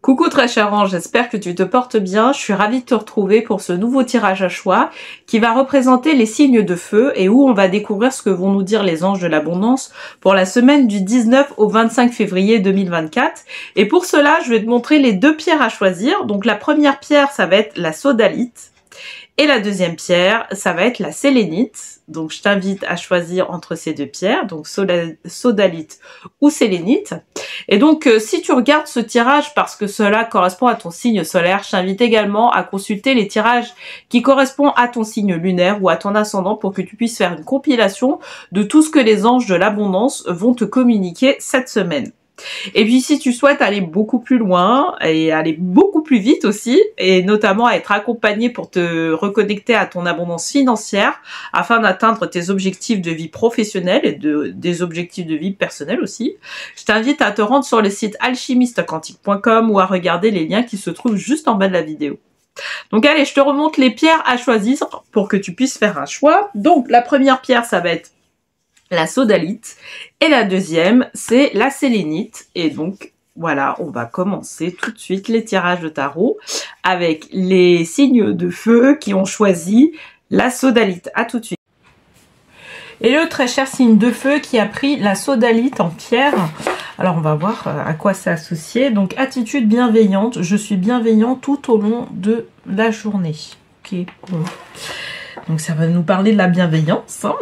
Coucou très cher ange, j'espère que tu te portes bien. Je suis ravie de te retrouver pour ce nouveau tirage à choix qui va représenter les signes de feu et où on va découvrir ce que vont nous dire les anges de l'abondance pour la semaine du 19 au 25 février 2024. Et pour cela, je vais te montrer les deux pierres à choisir. Donc la première pierre, ça va être la sodalite. Et la deuxième pierre, ça va être la sélénite. Donc je t'invite à choisir entre ces deux pierres, donc sodalite ou sélénite. Et donc si tu regardes ce tirage parce que cela correspond à ton signe solaire, je t'invite également à consulter les tirages qui correspondent à ton signe lunaire ou à ton ascendant pour que tu puisses faire une compilation de tout ce que les anges de l'abondance vont te communiquer cette semaine. Et puis si tu souhaites aller beaucoup plus loin et aller beaucoup plus vite aussi, et notamment être accompagné pour te reconnecter à ton abondance financière afin d'atteindre tes objectifs de vie professionnelle et des objectifs de vie personnelle aussi, je t'invite à te rendre sur le site alchimistequantique.com ou à regarder les liens qui se trouvent juste en bas de la vidéo. Donc allez, je te remonte les pierres à choisir pour que tu puisses faire un choix. Donc la première pierre, ça va être la sodalite et la deuxième c'est la sélénite. Et donc voilà, on va commencer tout de suite les tirages de tarot avec les signes de feu qui ont choisi la sodalite. À tout de suite. Et le très cher signe de feu qui a pris la sodalite en pierre. Alors on va voir à quoi c'est associé. Donc attitude bienveillante, je suis bienveillant tout au long de la journée. Ok, bon. Donc ça va nous parler de la bienveillance, hein.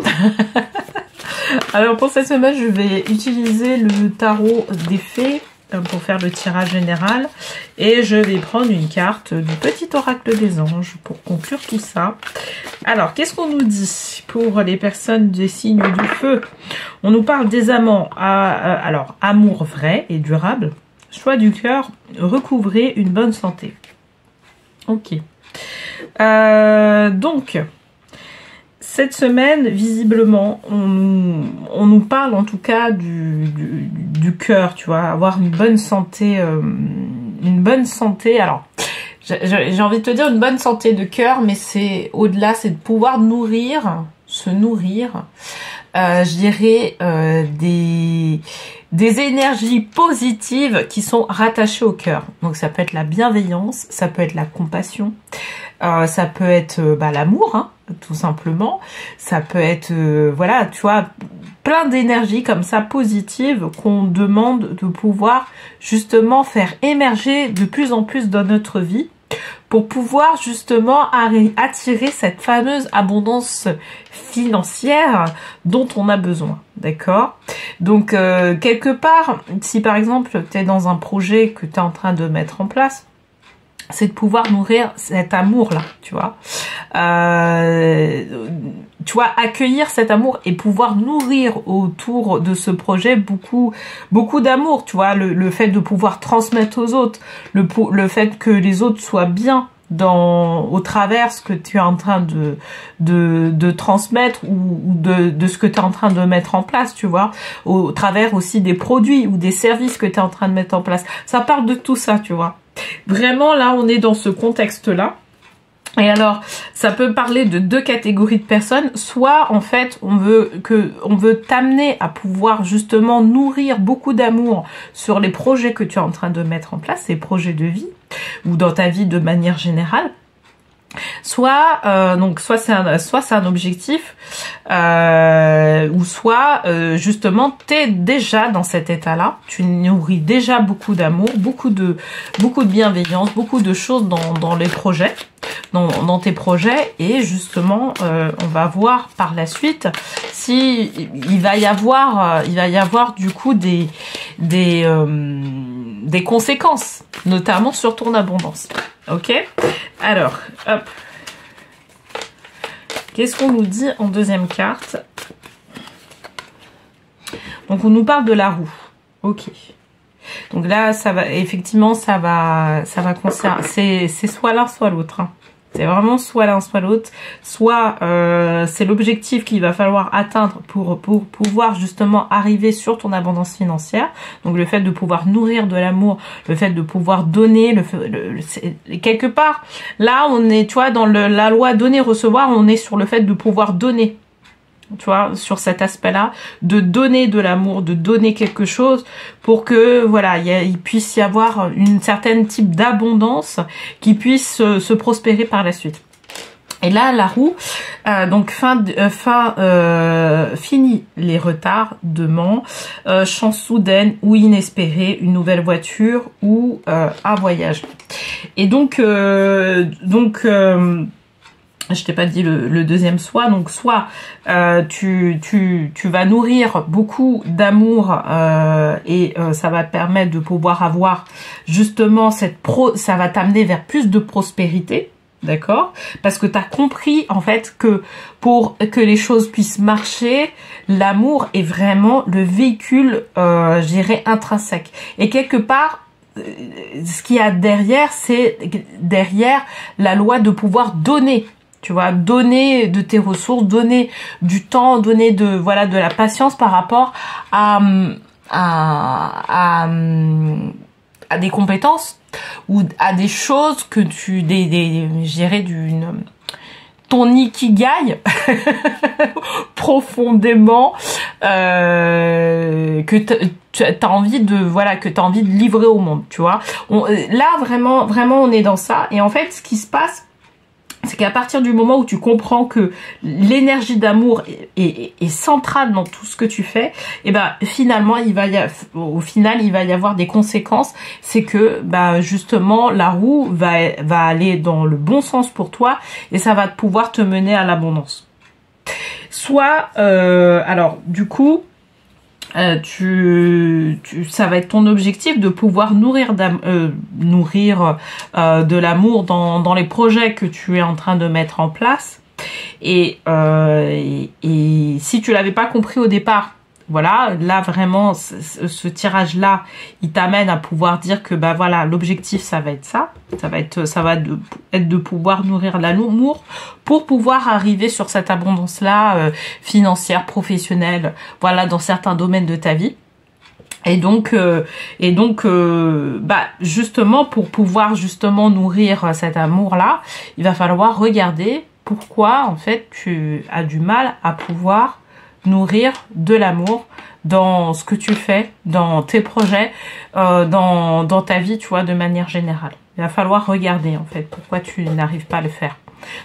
Alors pour cette semaine, je vais utiliser le tarot des fées pour faire le tirage général. Et je vais prendre une carte du petit oracle des anges pour conclure tout ça. Alors, qu'est-ce qu'on nous dit pour les personnes des signes du feu? On nous parle des amants. Alors, amour vrai et durable. Choix du cœur, recouvrer une bonne santé. Ok. Donc... cette semaine, visiblement, on nous parle en tout cas du cœur, tu vois, avoir une bonne santé, alors, j'ai envie de te dire une bonne santé de cœur, mais c'est au-delà, c'est de pouvoir se nourrir, je dirais, des énergies positives qui sont rattachées au cœur. Donc ça peut être la bienveillance, ça peut être la compassion, ça peut être l'amour, hein, tout simplement. Ça peut être, voilà, tu vois, plein d'énergies comme ça positives qu'on demande de pouvoir justement faire émerger de plus en plus dans notre vie pour pouvoir justement attirer cette fameuse abondance financière dont on a besoin, d'accord? Donc, quelque part, si par exemple, tu es dans un projet que tu es en train de mettre en place, c'est de pouvoir nourrir cet amour-là, tu vois. Accueillir cet amour et pouvoir nourrir autour de ce projet beaucoup d'amour, tu vois. Le fait de pouvoir transmettre aux autres, le fait que les autres soient bien au travers ce que tu es en train de transmettre ou de ce que tu es en train de mettre en place, tu vois, au travers aussi des produits ou des services que tu es en train de mettre en place. Ça parle de tout ça, tu vois. Vraiment, là, on est dans ce contexte-là. Et alors, ça peut parler de deux catégories de personnes. Soit, en fait, on veut t'amener à pouvoir justement nourrir beaucoup d'amour sur les projets que tu es en train de mettre en place, ces projets de vie, ou dans ta vie de manière générale. Soit c'est un objectif, ou soit justement t'es déjà dans cet état-là, tu nourris déjà beaucoup d'amour, beaucoup de bienveillance, beaucoup de choses dans les projets, dans tes projets, et justement on va voir par la suite si il va y avoir du coup des conséquences, notamment sur ton abondance. Ok, alors, hop. Qu'est-ce qu'on nous dit en deuxième carte? Donc, on nous parle de la roue. Ok. Donc là, ça va concerner. C'est soit l'un, soit l'autre, hein. C'est vraiment soit l'un, soit l'autre. Soit c'est l'objectif qu'il va falloir atteindre pour pouvoir justement arriver sur ton abondance financière. Donc le fait de pouvoir nourrir de l'amour, le fait de pouvoir donner, quelque part, là on est, tu vois, dans la loi donner-recevoir, on est sur le fait de pouvoir donner. tu vois, sur cet aspect-là, de donner de l'amour, de donner quelque chose pour que, voilà, il puisse y avoir une certaine type d'abondance qui puisse se prospérer par la suite. Et là, la roue, donc fini les retards, chance soudaine ou inespérée, une nouvelle voiture ou un voyage. Et donc je t'ai pas dit le deuxième soit, donc soit tu vas nourrir beaucoup d'amour et ça va te permettre de pouvoir avoir justement ça va t'amener vers plus de prospérité, d'accord? Parce que tu as compris en fait que pour que les choses puissent marcher, l'amour est vraiment le véhicule, je dirais, intrinsèque. Et quelque part, ce qu'il y a derrière, c'est derrière la loi de pouvoir donner. Tu vois, donner de tes ressources, donner du temps, donner de la patience par rapport à des compétences ou à des choses que je dirais ton ikigai profondément que tu as envie de livrer au monde, tu vois. Là vraiment on est dans ça, et en fait ce qui se passe, c'est qu'à partir du moment où tu comprends que l'énergie d'amour est centrale dans tout ce que tu fais, et ben finalement il va y avoir des conséquences. C'est que justement la roue va aller dans le bon sens pour toi, et ça va pouvoir te mener à l'abondance. Soit alors du coup ça va être ton objectif de pouvoir nourrir de l'amour dans les projets que tu es en train de mettre en place. Et si tu l'avais pas compris au départ, voilà, là vraiment ce tirage là, il t'amène à pouvoir dire que l'objectif ça va être de pouvoir nourrir l'amour pour pouvoir arriver sur cette abondance là financière, professionnelle, voilà, dans certains domaines de ta vie. Et donc justement pour pouvoir justement nourrir cet amour là, il va falloir regarder pourquoi en fait tu as du mal à pouvoir nourrir de l'amour dans ce que tu fais, dans tes projets, dans ta vie, tu vois, de manière générale. Il va falloir regarder en fait pourquoi tu n'arrives pas à le faire.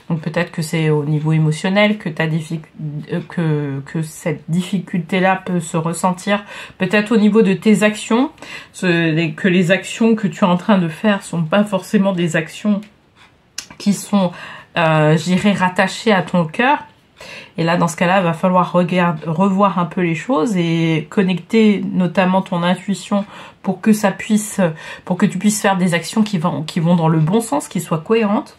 Donc peut-être que c'est au niveau émotionnel que que cette difficulté-là peut se ressentir. Peut-être au niveau de tes actions, que les actions que tu es en train de faire sont pas forcément des actions qui sont, j'irais, rattachées à ton cœur. Et là, dans ce cas-là, il va falloir revoir un peu les choses et connecter notamment ton intuition pour que tu puisses faire des actions qui vont dans le bon sens, qui soient cohérentes.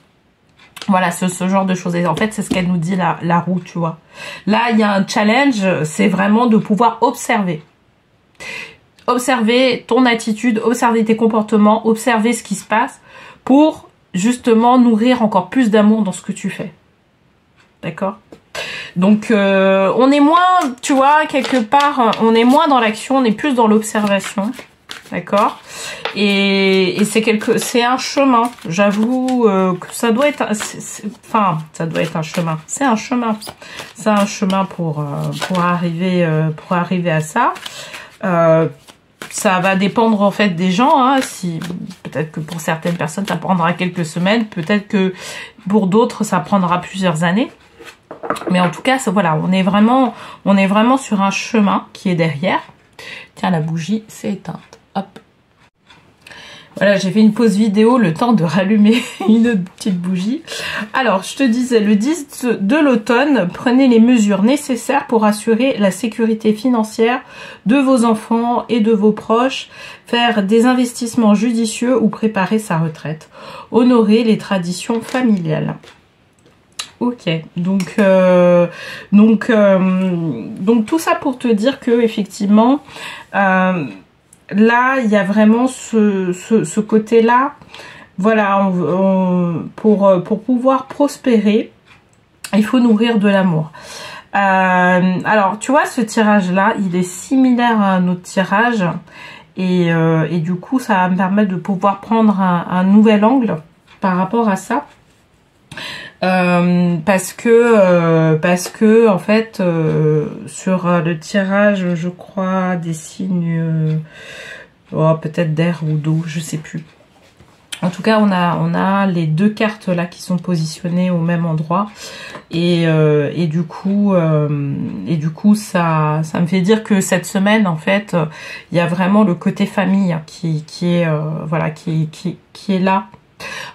Voilà, ce genre de choses. Et en fait, c'est ce qu'elle nous dit la roue, tu vois. Là, il y a un challenge, c'est vraiment de pouvoir observer. Observer ton attitude, observer tes comportements, observer ce qui se passe pour justement nourrir encore plus d'amour dans ce que tu fais. D'accord ? Donc on est moins, tu vois, quelque part, on est moins dans l'action, on est plus dans l'observation, d'accord. Et c'est un chemin. J'avoue que ça doit être, ça doit être un chemin. C'est un chemin pour arriver à ça. Ça va dépendre en fait des gens. Hein, peut-être que pour certaines personnes ça prendra quelques semaines, peut-être que pour d'autres ça prendra plusieurs années. Mais en tout cas, voilà, on est vraiment sur un chemin qui est derrière. Tiens, la bougie s'est éteinte. Hop. Voilà, j'ai fait une pause vidéo, le temps de rallumer une petite bougie. Alors, je te disais, le 10 de l'automne, prenez les mesures nécessaires pour assurer la sécurité financière de vos enfants et de vos proches, faire des investissements judicieux ou préparer sa retraite. Honorer les traditions familiales. Ok, donc tout ça pour te dire que effectivement, là il y a vraiment ce côté-là, voilà, pour pouvoir prospérer, il faut nourrir de l'amour. Alors tu vois, ce tirage-là, il est similaire à un autre tirage, et du coup ça va me permettre de pouvoir prendre un nouvel angle par rapport à ça. parce que en fait sur le tirage, je crois, des signes peut-être d'air ou d'eau, je sais plus. En tout cas, on a les deux cartes là qui sont positionnées au même endroit, et du coup ça me fait dire que cette semaine, en fait, il y a vraiment le côté famille qui est voilà, qui est là.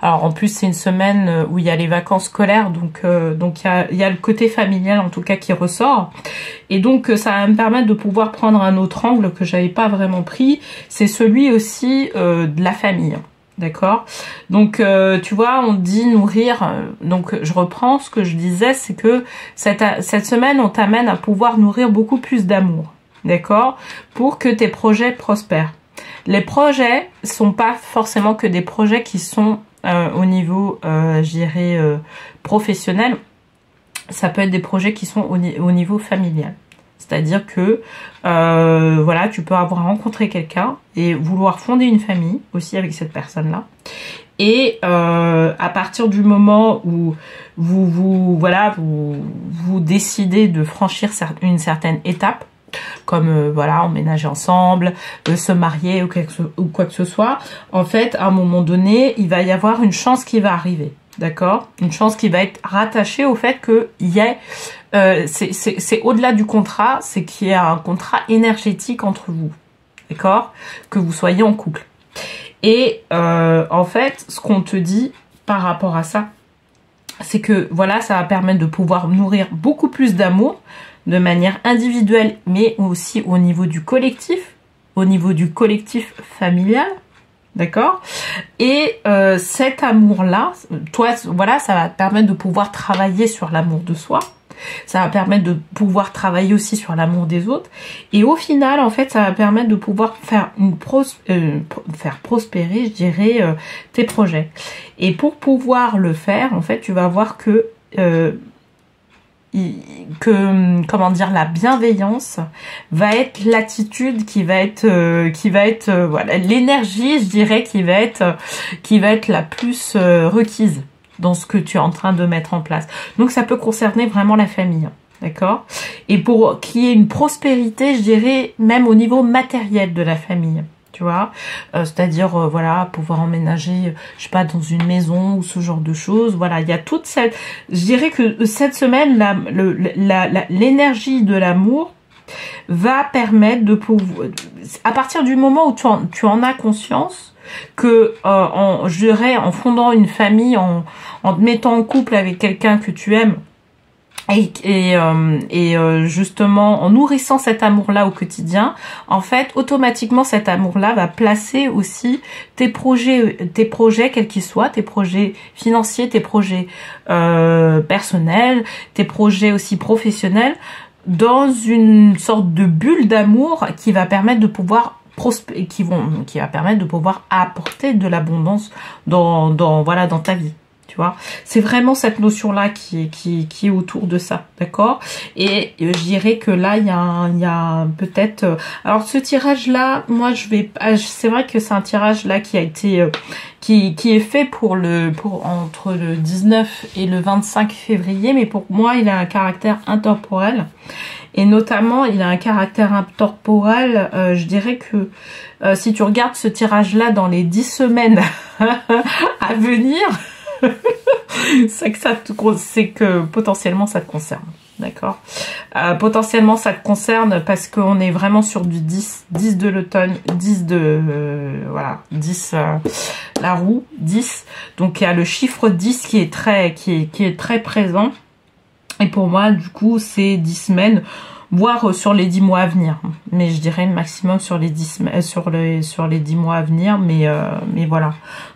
Alors en plus c'est une semaine où il y a les vacances scolaires, donc il y a le côté familial en tout cas qui ressort, et donc ça va me permettre de pouvoir prendre un autre angle que j'avais pas vraiment pris, c'est celui aussi de la famille. D'accord? Donc tu vois, on dit nourrir, donc je reprends ce que je disais, c'est que cette semaine on t'amène à pouvoir nourrir beaucoup plus d'amour, d'accord? Pour que tes projets prospèrent. Les projets sont pas forcément que des projets qui sont au niveau, je dirais, professionnel. Ça peut être des projets qui sont au niveau familial. C'est-à-dire que, voilà, tu peux avoir rencontré quelqu'un et vouloir fonder une famille aussi avec cette personne-là. Et à partir du moment où vous décidez de franchir une certaine étape, comme voilà, emménager ensemble, se marier ou quoi que ce soit, en fait, à un moment donné, il va y avoir une chance qui va arriver, d'accord? Une chance qui va être rattachée au fait qu'il y ait, c'est au-delà du contrat, c'est qu'il y a un contrat énergétique entre vous, d'accord? Que vous soyez en couple. Et en fait, ce qu'on te dit par rapport à ça, c'est que voilà, ça va permettre de pouvoir nourrir beaucoup plus d'amour, de manière individuelle, mais aussi au niveau du collectif familial, d'accord? Et cet amour-là, toi, voilà, ça va te permettre de pouvoir travailler sur l'amour de soi, ça va permettre de pouvoir travailler aussi sur l'amour des autres, et au final, en fait, ça va permettre de pouvoir faire faire prospérer, je dirais, tes projets. Et pour pouvoir le faire, en fait, tu vas voir que comment dire, la bienveillance va être l'attitude qui va être voilà, l'énergie, je dirais, qui va être la plus requise dans ce que tu es en train de mettre en place. Donc ça peut concerner vraiment la famille, d'accord? Et pour qu'il y ait une prospérité, je dirais, même au niveau matériel de la famille. Tu vois, c'est-à-dire voilà, pouvoir emménager, je sais pas, dans une maison ou ce genre de choses. Voilà, il y a toute cette, je dirais que cette semaine, l'énergie de l'amour va permettre de pouvoir, à partir du moment où tu en as conscience, que je dirais, en fondant une famille, en te mettant en couple avec quelqu'un que tu aimes, et justement en nourrissant cet amour-là au quotidien, en fait, automatiquement cet amour-là va placer aussi tes projets quels qu'ils soient, tes projets financiers, tes projets personnels, tes projets aussi professionnels, dans une sorte de bulle d'amour qui va permettre de pouvoir qui va permettre de pouvoir apporter de l'abondance dans ta vie. Tu vois, c'est vraiment cette notion-là qui est autour de ça, d'accord? Et je dirais que là, il y a peut-être... alors, ce tirage-là, moi, c'est vrai que c'est un tirage là qui a été... qui est fait entre le 19 et le 25 février, mais pour moi, il a un caractère intemporel. Et notamment, il a un caractère intemporel, je dirais que si tu regardes ce tirage-là dans les 10 semaines à venir... c'est que potentiellement ça te concerne, d'accord? Potentiellement ça te concerne parce qu'on est vraiment sur du 10 de l'automne, 10 voilà, 10 la roue, 10. Donc il y a le chiffre 10 qui est très présent. Et pour moi, du coup, c'est 10 semaines, voire sur les 10 mois à venir. Mais je dirais maximum sur les 10 mois à venir, mais voilà.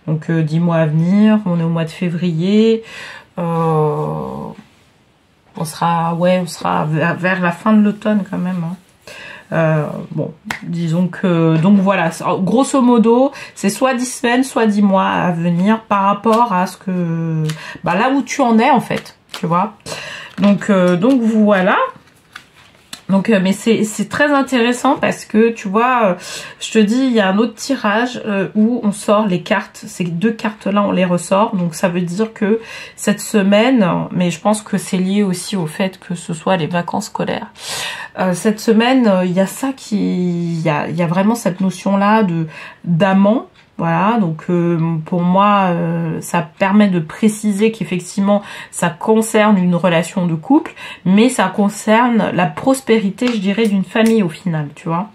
Donc 10 mois à venir, on est au mois de février. On sera vers la fin de l'automne quand même, hein. Bon, disons que, donc voilà, grosso modo, c'est soit 10 semaines, soit 10 mois à venir par rapport à ce que, là où tu en es en fait, tu vois. Donc voilà. Donc, mais c'est très intéressant parce que, tu vois, je te dis, il y a un autre tirage où on sort les cartes. Ces deux cartes-là, on les ressort. Donc, ça veut dire que cette semaine, mais je pense que c'est lié aussi au fait que ce soit les vacances scolaires. Cette semaine, il y a ça il y a vraiment cette notion-là d'amant. Voilà, donc pour moi, ça permet de préciser qu'effectivement, ça concerne une relation de couple, mais ça concerne la prospérité, je dirais, d'une famille au final, tu vois.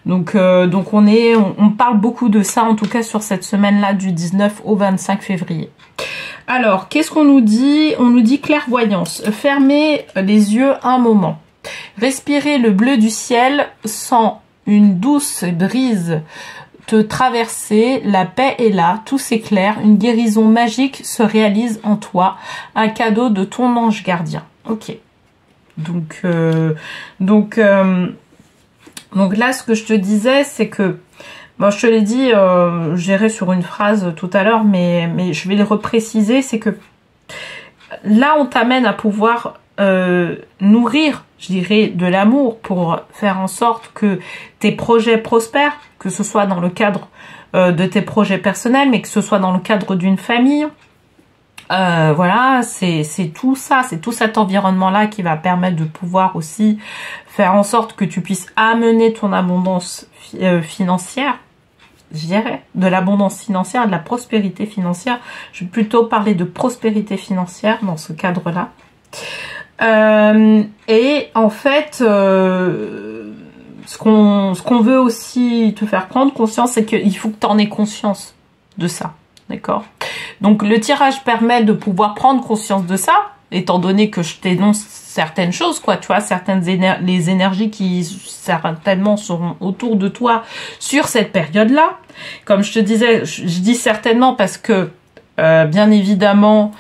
Donc on parle beaucoup de ça, en tout cas sur cette semaine-là, du 19 au 25 février. Alors, qu'est-ce qu'on nous dit? On nous dit clairvoyance. Fermez les yeux un moment. Respirez le bleu du ciel, sans une douce brise te traverser, la paix est là, tout s'éclaire, une guérison magique se réalise en toi, un cadeau de ton ange gardien. Ok. Donc là, ce que je te disais, c'est que, bon, je te l'ai dit, j'irai sur une phrase tout à l'heure, mais je vais le repréciser, c'est que là, on t'amène à pouvoir nourrir, je dirais, de l'amour pour faire en sorte que tes projets prospèrent, que ce soit dans le cadre de tes projets personnels, mais que ce soit dans le cadre d'une famille. Voilà, c'est tout ça, c'est tout cet environnement-là qui va permettre de pouvoir aussi faire en sorte que tu puisses amener ton abondance financière, je dirais, de l'abondance financière, de la prospérité financière. Je vais plutôt parler de prospérité financière dans ce cadre-là. Et en fait, ce qu'on veut aussi te faire prendre conscience, c'est qu'il faut que tu en aies conscience de ça, d'accord? Donc le tirage permet de pouvoir prendre conscience de ça, étant donné que je t'énonce certaines choses, quoi, tu vois, les énergies qui certainement seront autour de toi sur cette période-là. Comme je te disais, je dis certainement parce que bien évidemment,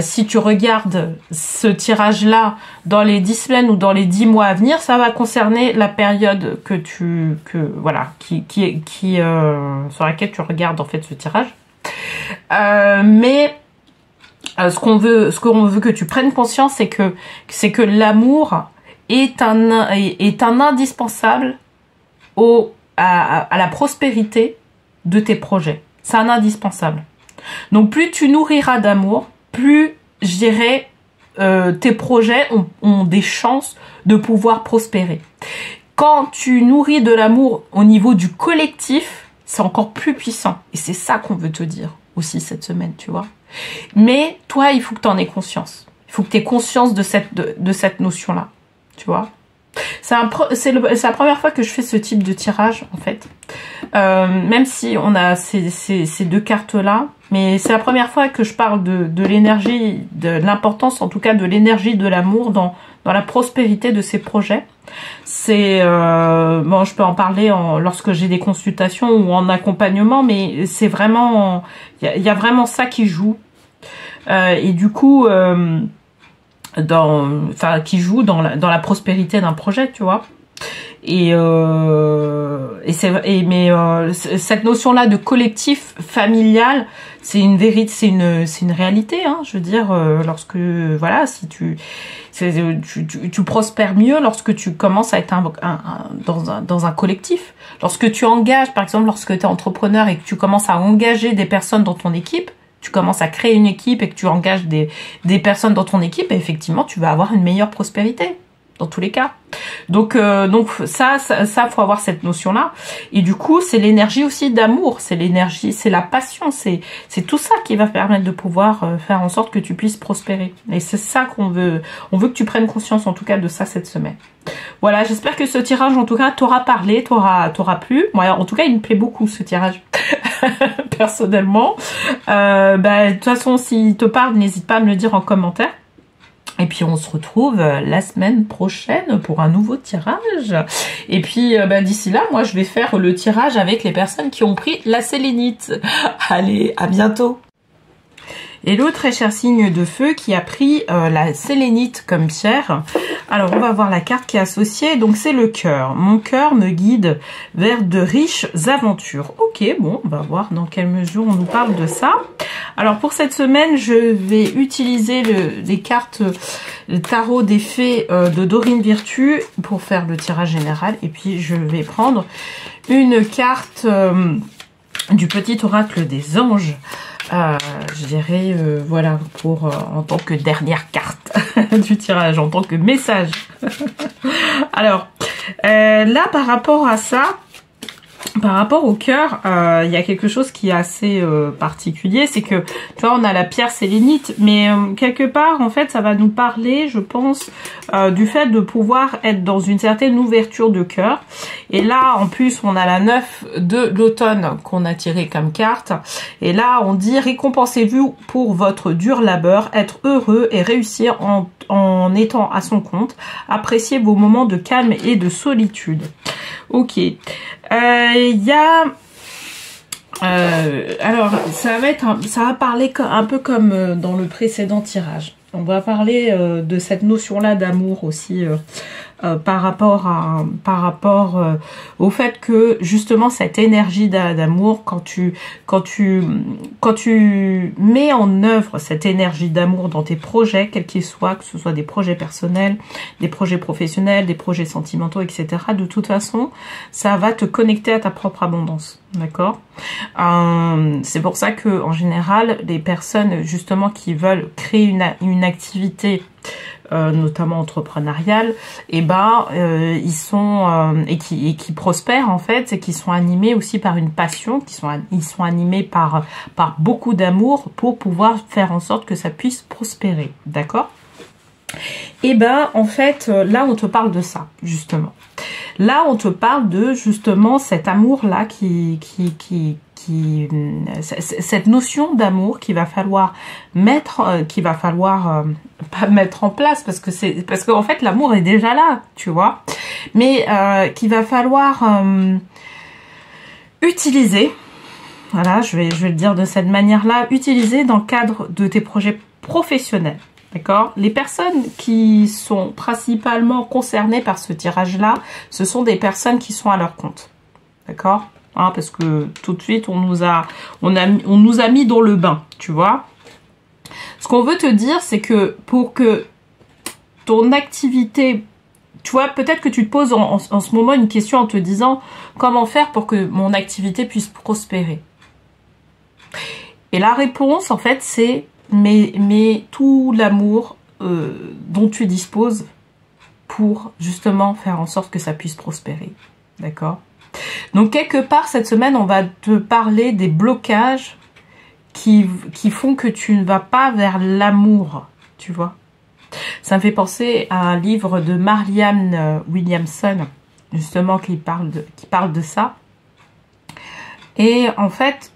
si tu regardes ce tirage-là dans les 10 semaines ou dans les 10 mois à venir, ça va concerner la période sur laquelle tu regardes en fait ce tirage. Mais ce qu'on veut que tu prennes conscience, c'est que l'amour est un indispensable à la prospérité de tes projets. C'est un indispensable. Donc plus tu nourriras d'amour, plus, je dirais, tes projets ont des chances de pouvoir prospérer. Quand tu nourris de l'amour au niveau du collectif, c'est encore plus puissant. Et c'est ça qu'on veut te dire aussi cette semaine, tu vois. Mais toi, il faut que tu en aies conscience. Il faut que tu aies conscience de cette notion-là, tu vois. C'est la première fois que je fais ce type de tirage, en fait. Même si on a ces deux cartes-là, mais c'est la première fois que je parle de l'énergie, de l'importance, en tout cas, de l'énergie de l'amour dans la prospérité de ces projets. C'est bon, je peux en parler lorsque j'ai des consultations ou en accompagnement, mais c'est vraiment, il y a vraiment ça qui joue. Et du coup, qui joue dans la prospérité d'un projet, tu vois. Cette notion-là de collectif familial, c'est une vérité, c'est une réalité, hein. Je veux dire, lorsque voilà, si tu prospères mieux lorsque tu commences à être dans un collectif. Lorsque tu engages, par exemple, lorsque tu es entrepreneur et que tu commences à engager des personnes dans ton équipe, tu commences à créer une équipe et que tu engages des personnes dans ton équipe, et effectivement, tu vas avoir une meilleure prospérité. Dans tous les cas. Donc ça faut avoir cette notion-là. Et du coup, c'est l'énergie aussi d'amour, c'est l'énergie, c'est la passion, c'est tout ça qui va permettre de pouvoir faire en sorte que tu puisses prospérer. Et c'est ça qu'on veut. On veut que tu prennes conscience, en tout cas, de ça cette semaine. Voilà, j'espère que ce tirage, en tout cas, t'aura parlé, t'aura plu. Moi, en tout cas, il me plaît beaucoup, ce tirage. Personnellement. De toute façon, s'il te parle, n'hésite pas à me le dire en commentaire. Et puis on se retrouve la semaine prochaine pour un nouveau tirage. Et puis d'ici là, moi je vais faire le tirage avec les personnes qui ont pris la sélénite. Allez, à bientôt. Hello très cher signe de feu qui a pris la sélénite comme pierre. Alors on va voir la carte qui est associée, donc c'est le cœur. Mon cœur me guide vers de riches aventures. Ok, bon, on va voir dans quelle mesure on nous parle de ça. Alors pour cette semaine, je vais utiliser les cartes le tarot des fées de Dorine Virtue pour faire le tirage général. Et puis je vais prendre une carte du petit oracle des anges. Je dirais, voilà, pour en tant que dernière carte du tirage, en tant que message. Alors, là, par rapport à ça, par rapport au cœur, il y a quelque chose qui est assez particulier, c'est que, tu vois, on a la pierre sélénite, mais quelque part, en fait, ça va nous parler, je pense, du fait de pouvoir être dans une certaine ouverture de cœur. Et là, en plus, on a la 9 de l'automne qu'on a tiré comme carte. Et là, on dit, récompensez-vous pour votre dur labeur, être heureux et réussir en étant à son compte. Appréciez vos moments de calme et de solitude. Ok. Il y a... alors, ça va parler un peu comme dans le précédent tirage. On va parler de cette notion-là d'amour aussi par rapport au fait que justement cette énergie d'amour, quand tu mets en œuvre cette énergie d'amour dans tes projets, quels qu'ils soient, que ce soit des projets personnels, des projets professionnels, des projets sentimentaux, etc. De toute façon, ça va te connecter à ta propre abondance. D'accord. C'est pour ça que en général, les personnes justement qui veulent créer une activité, notamment entrepreneuriale, et ils sont et qui prospèrent en fait, et qui sont animés aussi par une passion, ils sont animés par beaucoup d'amour pour pouvoir faire en sorte que ça puisse prospérer. D'accord. Et en fait, là on te parle de ça justement. Là, on te parle de justement cet amour-là cette notion d'amour qu'il va falloir pas mettre en place parce qu'en fait l'amour est déjà là, tu vois, mais qu'il va falloir utiliser. Voilà, je vais le dire de cette manière-là, utiliser dans le cadre de tes projets professionnels. D'accord. Les personnes qui sont principalement concernées par ce tirage-là, ce sont des personnes qui sont à leur compte. D'accord. Parce que tout de suite, on nous a mis dans le bain, tu vois. Ce qu'on veut te dire, c'est que pour que ton activité, tu vois, peut-être que tu te poses en ce moment une question en te disant comment faire pour que mon activité puisse prospérer. Et la réponse, en fait, c'est mais tout l'amour dont tu disposes pour justement faire en sorte que ça puisse prospérer. D'accord. Donc quelque part cette semaine on va te parler des blocages qui font que tu ne vas pas vers l'amour, tu vois. Ça me fait penser à un livre de Marianne Williamson justement qui parle de ça. Et en fait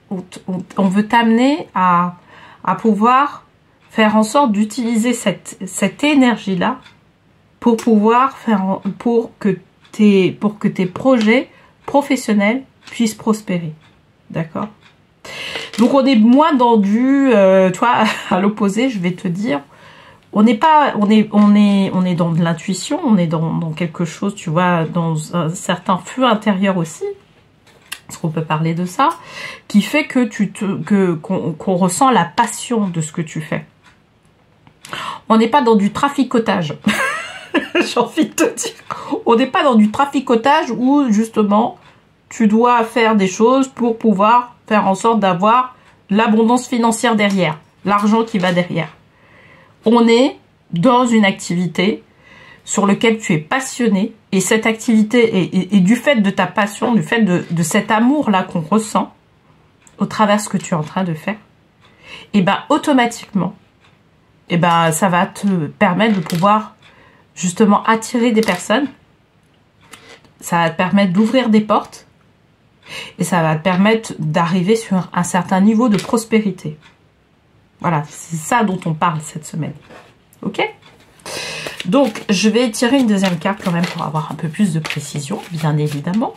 on veut t'amener à pouvoir faire en sorte d'utiliser cette énergie-là pour pouvoir pour que tes projets professionnels puissent prospérer. D'accord. Donc on est moins dans du, tu vois, à l'opposé, je vais te dire, on est dans de l'intuition, on est dans quelque chose, tu vois, dans un certain feu intérieur aussi. Est-ce qu'on peut parler de ça, qui fait que qu'on ressent la passion de ce que tu fais. On n'est pas dans du traficotage. J'ai envie de te dire. On n'est pas dans du traficotage où justement tu dois faire des choses pour pouvoir faire en sorte d'avoir l'abondance financière derrière, l'argent qui va derrière. On est dans une activité sur laquelle tu es passionné, et cette activité et du fait de ta passion, du fait de cet amour-là qu'on ressent au travers de ce que tu es en train de faire, et automatiquement, ça va te permettre de pouvoir justement attirer des personnes, ça va te permettre d'ouvrir des portes, et ça va te permettre d'arriver sur un certain niveau de prospérité. Voilà, c'est ça dont on parle cette semaine. Ok ? Donc, je vais tirer une deuxième carte quand même pour avoir un peu plus de précision, bien évidemment.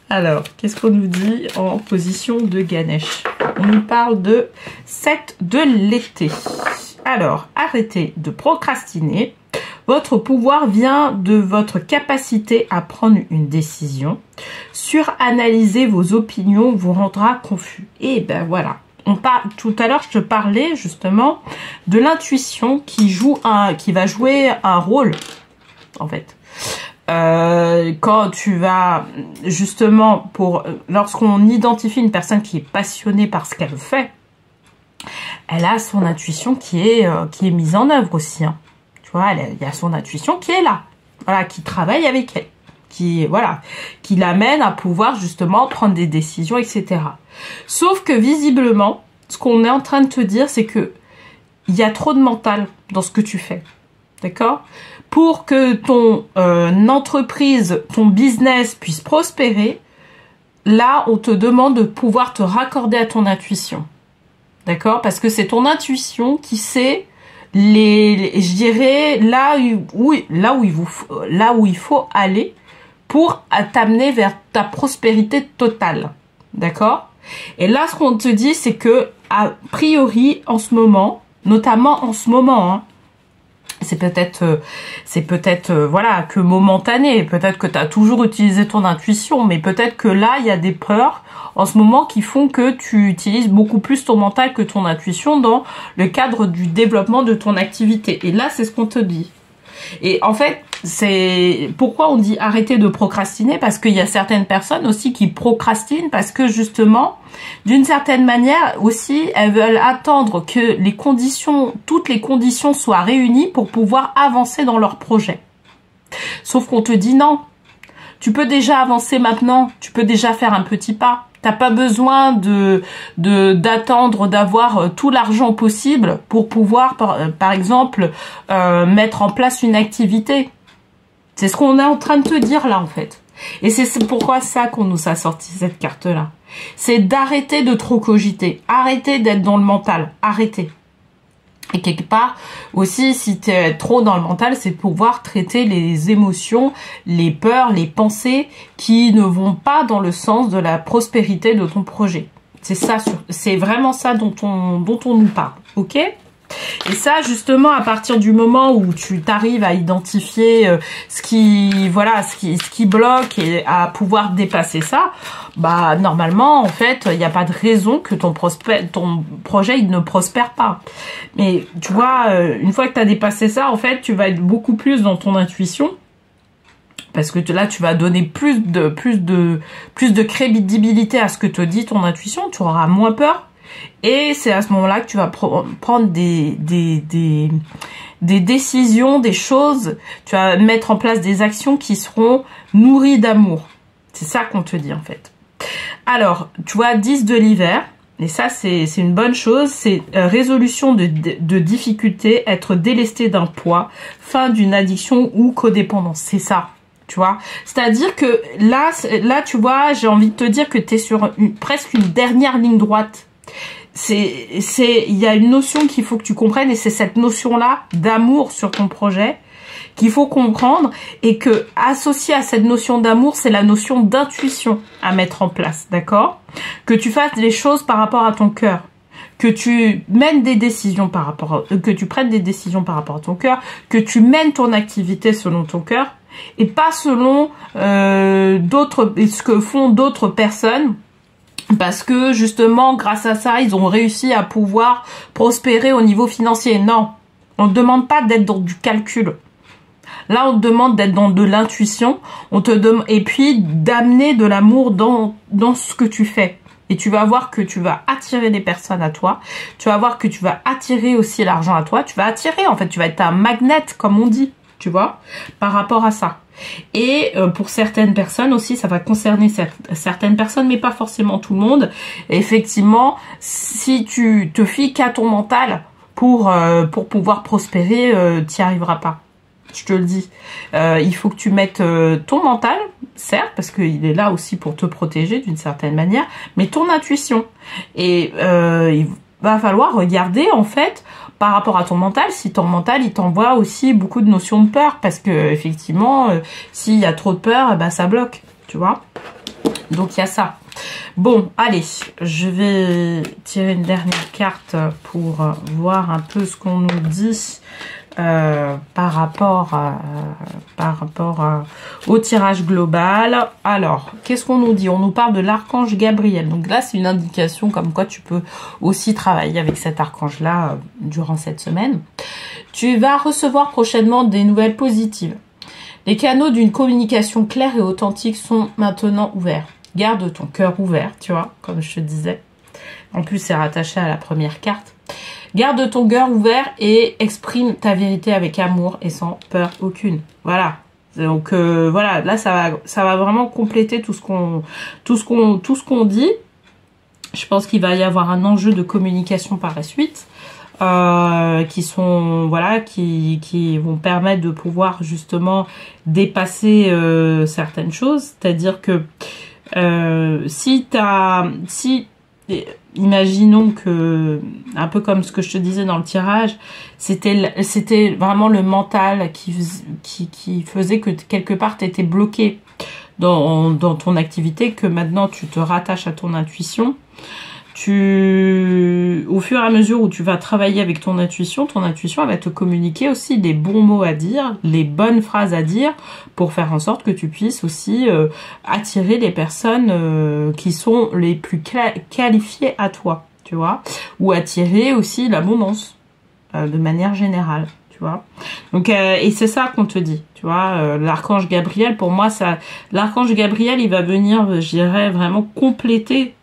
Alors, qu'est-ce qu'on nous dit en position de Ganesh? On nous parle de 7 de l'été. Alors, arrêtez de procrastiner. Votre pouvoir vient de votre capacité à prendre une décision. Suranalyser vos opinions vous rendra confus. Et ben voilà. Tout à l'heure, je te parlais justement de l'intuition qui va jouer un rôle, en fait. Quand tu vas justement lorsqu'on identifie une personne qui est passionnée par ce qu'elle fait, elle a son intuition qui est mise en œuvre aussi. Hein. Tu vois, il y a son intuition qui est là, voilà, qui travaille avec elle, qui l'amène à pouvoir justement prendre des décisions, etc. Sauf que visiblement, ce qu'on est en train de te dire, c'est que il y a trop de mental dans ce que tu fais, d'accord ? Pour que ton entreprise, ton business puisse prospérer, là, on te demande de pouvoir te raccorder à ton intuition. D'accord? Parce que c'est ton intuition qui sait je dirais, là où il faut aller pour t'amener vers ta prospérité totale. D'accord? Et là, ce qu'on te dit, c'est que, a priori, en ce moment, notamment en ce moment, hein, c'est peut-être voilà, que momentané, peut-être que tu as toujours utilisé ton intuition, mais peut-être que là il y a des peurs en ce moment qui font que tu utilises beaucoup plus ton mental que ton intuition dans le cadre du développement de ton activité. Et là, c'est ce qu'on te dit. Et en fait, c'est pourquoi on dit arrêter de procrastiner, parce qu'il y a certaines personnes aussi qui procrastinent parce que justement, d'une certaine manière aussi, elles veulent attendre que toutes les conditions soient réunies pour pouvoir avancer dans leur projet. Sauf qu'on te dit non, tu peux déjà avancer maintenant, tu peux déjà faire un petit pas. T'as pas besoin d'attendre d'avoir tout l'argent possible pour pouvoir, par exemple, mettre en place une activité. C'est ce qu'on est en train de te dire là, en fait. Et c'est pourquoi ça qu'on nous a sorti cette carte-là. C'est d'arrêter de trop cogiter. Arrêter d'être dans le mental. Arrêter. Et quelque part, aussi, si tu es trop dans le mental, c'est pouvoir traiter les émotions, les peurs, les pensées qui ne vont pas dans le sens de la prospérité de ton projet. C'est ça, c'est vraiment ça dont on nous parle, ok ? Et ça, justement, à partir du moment où tu t'arrives à identifier ce qui bloque et à pouvoir dépasser ça, bah normalement, en fait, il n'y a pas de raison que ton projet il ne prospère pas. Mais tu vois, une fois que tu as dépassé ça, en fait, tu vas être beaucoup plus dans ton intuition. Parce que là, tu vas donner plus de crédibilité à ce que te dit ton intuition. Tu auras moins peur. Et c'est à ce moment-là que tu vas prendre des décisions, des choses. Tu vas mettre en place des actions qui seront nourries d'amour. C'est ça qu'on te dit en fait. Alors, tu vois, 10 de l'hiver. Et ça, c'est une bonne chose. C'est résolution de difficultés, être délesté d'un poids, fin d'une addiction ou codépendance. C'est ça. Tu vois, c'est-à-dire que là, tu vois, j'ai envie de te dire que tu es sur presque une dernière ligne droite. Il y a une notion qu'il faut que tu comprennes et c'est cette notion-là d'amour sur ton projet qu'il faut comprendre et que associé à cette notion d'amour, c'est la notion d'intuition à mettre en place, d'accord? Que tu fasses les choses par rapport à ton cœur, que tu mènes des décisions que tu prennes des décisions par rapport à ton cœur, que tu mènes ton activité selon ton cœur et pas selon ce que font d'autres personnes. Parce que justement, grâce à ça, ils ont réussi à pouvoir prospérer au niveau financier. Non, on ne demande pas d'être dans du calcul. Là, on te demande d'être dans de l'intuition. Et puis d'amener de l'amour dans ce que tu fais. Et tu vas voir que tu vas attirer des personnes à toi. Tu vas voir que tu vas attirer aussi l'argent à toi. Tu vas attirer, en fait, tu vas être un magnet, comme on dit, tu vois, par rapport à ça. Et pour certaines personnes aussi, ça va concerner certaines personnes, mais pas forcément tout le monde. Et effectivement, si tu te fies qu'à ton mental pour pouvoir prospérer, t'y arriveras pas. Je te le dis. Il faut que tu mettes ton mental, certes, parce qu'il est là aussi pour te protéger d'une certaine manière, mais ton intuition. Et il va falloir regarder, en fait, par rapport à ton mental, si ton mental, il t'envoie aussi beaucoup de notions de peur, parce que effectivement, s'il y a trop de peur, bah, ça bloque, tu vois. Donc, il y a ça. Bon, allez, je vais tirer une dernière carte pour voir un peu ce qu'on nous dit par rapport au tirage global. Alors, qu'est-ce qu'on nous dit? On nous parle de l'archange Gabriel. Donc là, c'est une indication comme quoi tu peux aussi travailler avec cet archange-là durant cette semaine. Tu vas recevoir prochainement des nouvelles positives. Les canaux d'une communication claire et authentique sont maintenant ouverts. Garde ton cœur ouvert, tu vois, comme je te disais. En plus, c'est rattaché à la première carte. Garde ton cœur ouvert et exprime ta vérité avec amour et sans peur aucune. Voilà. Donc voilà, là ça va vraiment compléter tout ce qu'on dit. Je pense qu'il va y avoir un enjeu de communication par la suite. Qui sont voilà qui vont permettre de pouvoir justement dépasser certaines choses, c'est-à-dire que imaginons que, un peu comme ce que je te disais dans le tirage, c'était vraiment le mental qui faisait que quelque part tu étais bloqué dans ton activité, que maintenant tu te rattaches à ton intuition. Au fur et à mesure où tu vas travailler avec ton intuition elle va te communiquer aussi les bons mots à dire, les bonnes phrases à dire, pour faire en sorte que tu puisses aussi attirer les personnes qui sont les plus qualifiées à toi, tu vois, ou attirer aussi l'abondance de manière générale, tu vois. Donc et c'est ça qu'on te dit, tu vois. L'archange Gabriel, pour moi, l'archange Gabriel, il va venir, je dirais, vraiment compléter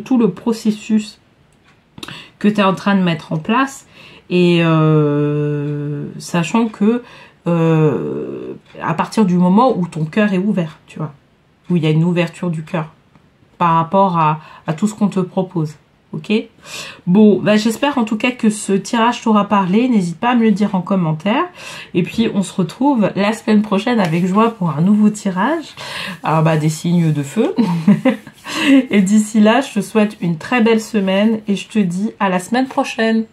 tout le processus que tu es en train de mettre en place, et sachant que à partir du moment où ton cœur est ouvert, tu vois, où il y a une ouverture du cœur par rapport à tout ce qu'on te propose. Ok, bon, bah, j'espère en tout cas que ce tirage t'aura parlé. N'hésite pas à me le dire en commentaire. Et puis, on se retrouve la semaine prochaine avec joie pour un nouveau tirage. Alors, bah, des signes de feu. Et d'ici là, je te souhaite une très belle semaine et je te dis à la semaine prochaine.